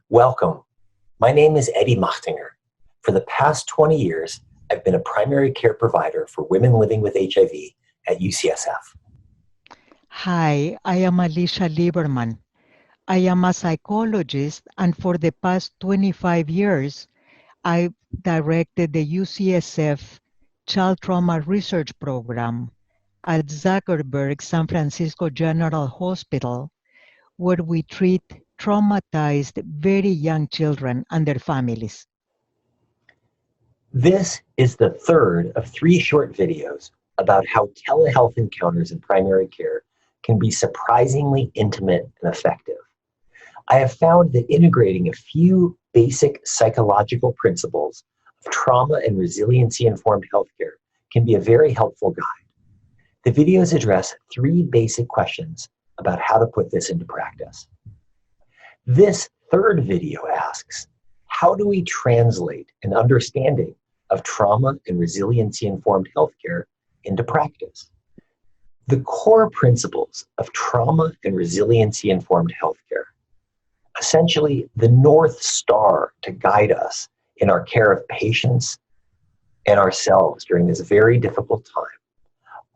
Welcome. My name is Eddie Machtinger. For the past 20 years, I've been a primary care provider for women living with HIV at UCSF. Hi, I am Alicia Lieberman. I am a psychologist, and for the past 25 years, I've directed the UCSF Child Trauma Research Program at Zuckerberg San Francisco General Hospital, where we treat traumatized, very young children and their families. This is the third of 3 short videos about how telehealth encounters in primary care can be surprisingly intimate and effective. I have found that integrating a few basic psychological principles of trauma and resiliency-informed healthcare can be a very helpful guide. The videos address 3 basic questions about how to put this into practice. This third video asks, how do we translate an understanding of trauma and resiliency-informed healthcare into practice? The core principles of trauma and resiliency-informed healthcare, essentially the North Star to guide us in our care of patients and ourselves during this very difficult time,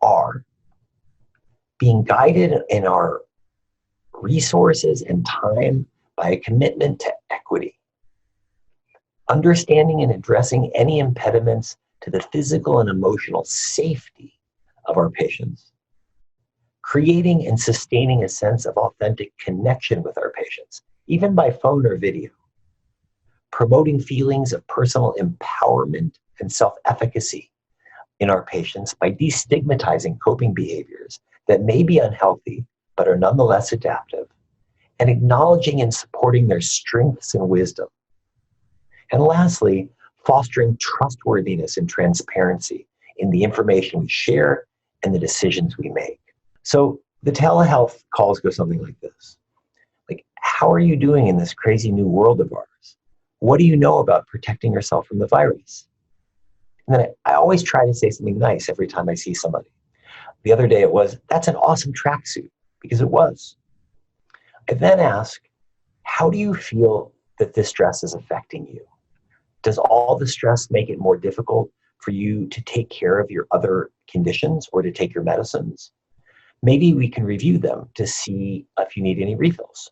are being guided in our resources and time by a commitment to equity, understanding and addressing any impediments to the physical and emotional safety of our patients, creating and sustaining a sense of authentic connection with our patients, even by phone or video, promoting feelings of personal empowerment and self-efficacy in our patients by destigmatizing coping behaviors that may be unhealthy but are nonetheless adaptive, and acknowledging and supporting their strengths and wisdom. And lastly, fostering trustworthiness and transparency in the information we share and the decisions we make. So the telehealth calls go something like this. Like, how are you doing in this crazy new world of ours? What do you know about protecting yourself from the virus? And then I always try to say something nice every time I see somebody. The other day it was, that's an awesome tracksuit, because it was. I then ask, how do you feel that this stress is affecting you? Does all the stress make it more difficult for you to take care of your other conditions or to take your medicines? Maybe we can review them to see if you need any refills.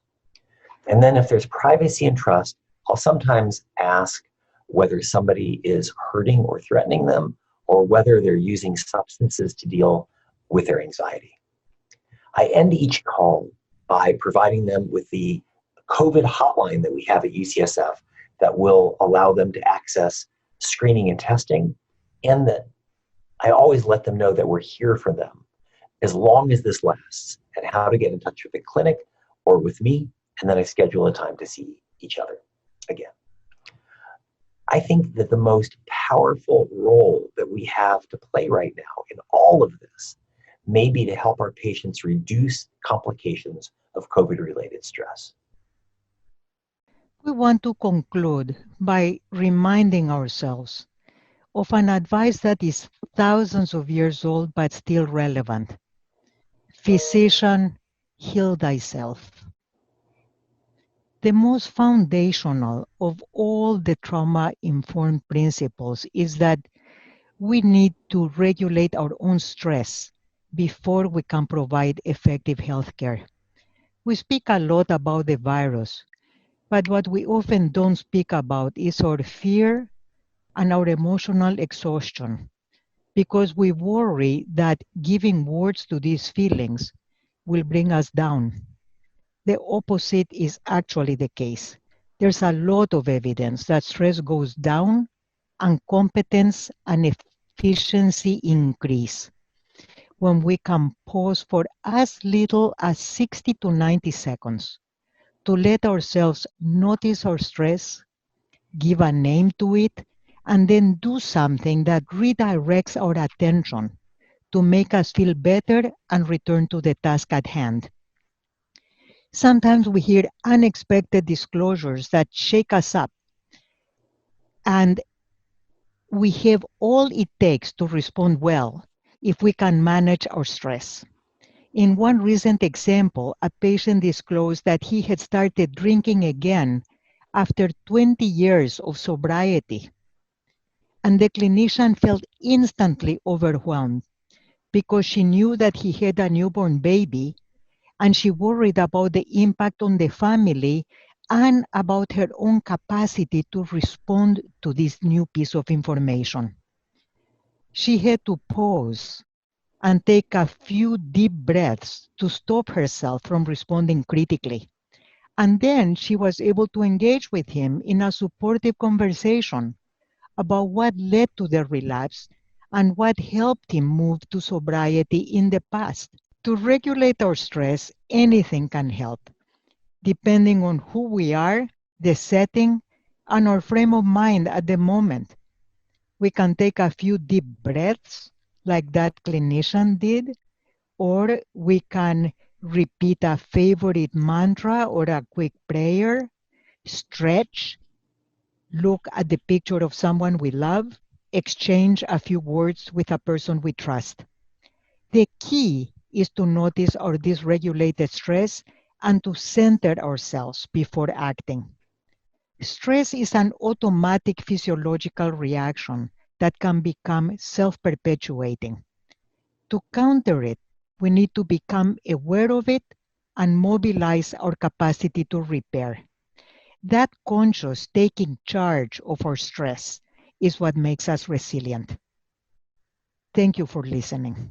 And then if there's privacy and trust, I'll sometimes ask whether somebody is hurting or threatening them, or whether they're using substances to deal with their anxiety. I end each call by providing them with the COVID hotline that we have at UCSF that will allow them to access screening and testing, and that I always let them know that we're here for them as long as this lasts, and how to get in touch with the clinic or with me, and then I schedule a time to see each other again. I think that the most powerful role that we have to play right now in all of this may be to help our patients reduce complications of COVID-related stress. We want to conclude by reminding ourselves of an advice that is thousands of years old but still relevant. Physician, heal thyself. The most foundational of all the trauma-informed principles is that we need to regulate our own stress before we can provide effective healthcare. We speak a lot about the virus, but what we often don't speak about is our fear and our emotional exhaustion, because we worry that giving words to these feelings will bring us down. The opposite is actually the case. There's a lot of evidence that stress goes down and competence and efficiency increase when we can pause for as little as 60 to 90 seconds to let ourselves notice our stress, give a name to it, and then do something that redirects our attention to make us feel better and return to the task at hand. Sometimes we hear unexpected disclosures that shake us up, and we have all it takes to respond well if we can manage our stress. In one recent example, a patient disclosed that he had started drinking again after 20 years of sobriety. And the clinician felt instantly overwhelmed because she knew that he had a newborn baby, and she worried about the impact on the family and about her own capacity to respond to this new piece of information. She had to pause and take a few deep breaths to stop herself from responding critically. And then she was able to engage with him in a supportive conversation about what led to the relapse and what helped him move to sobriety in the past. To regulate our stress, anything can help, depending on who we are, the setting, and our frame of mind at the moment. We can take a few deep breaths, like that clinician did, or we can repeat a favorite mantra or a quick prayer, stretch, look at the picture of someone we love, exchange a few words with a person we trust. The key is to notice our dysregulated stress and to center ourselves before acting. Stress is an automatic physiological reaction that can become self-perpetuating. To counter it, we need to become aware of it and mobilize our capacity to repair. That conscious taking charge of our stress is what makes us resilient. Thank you for listening.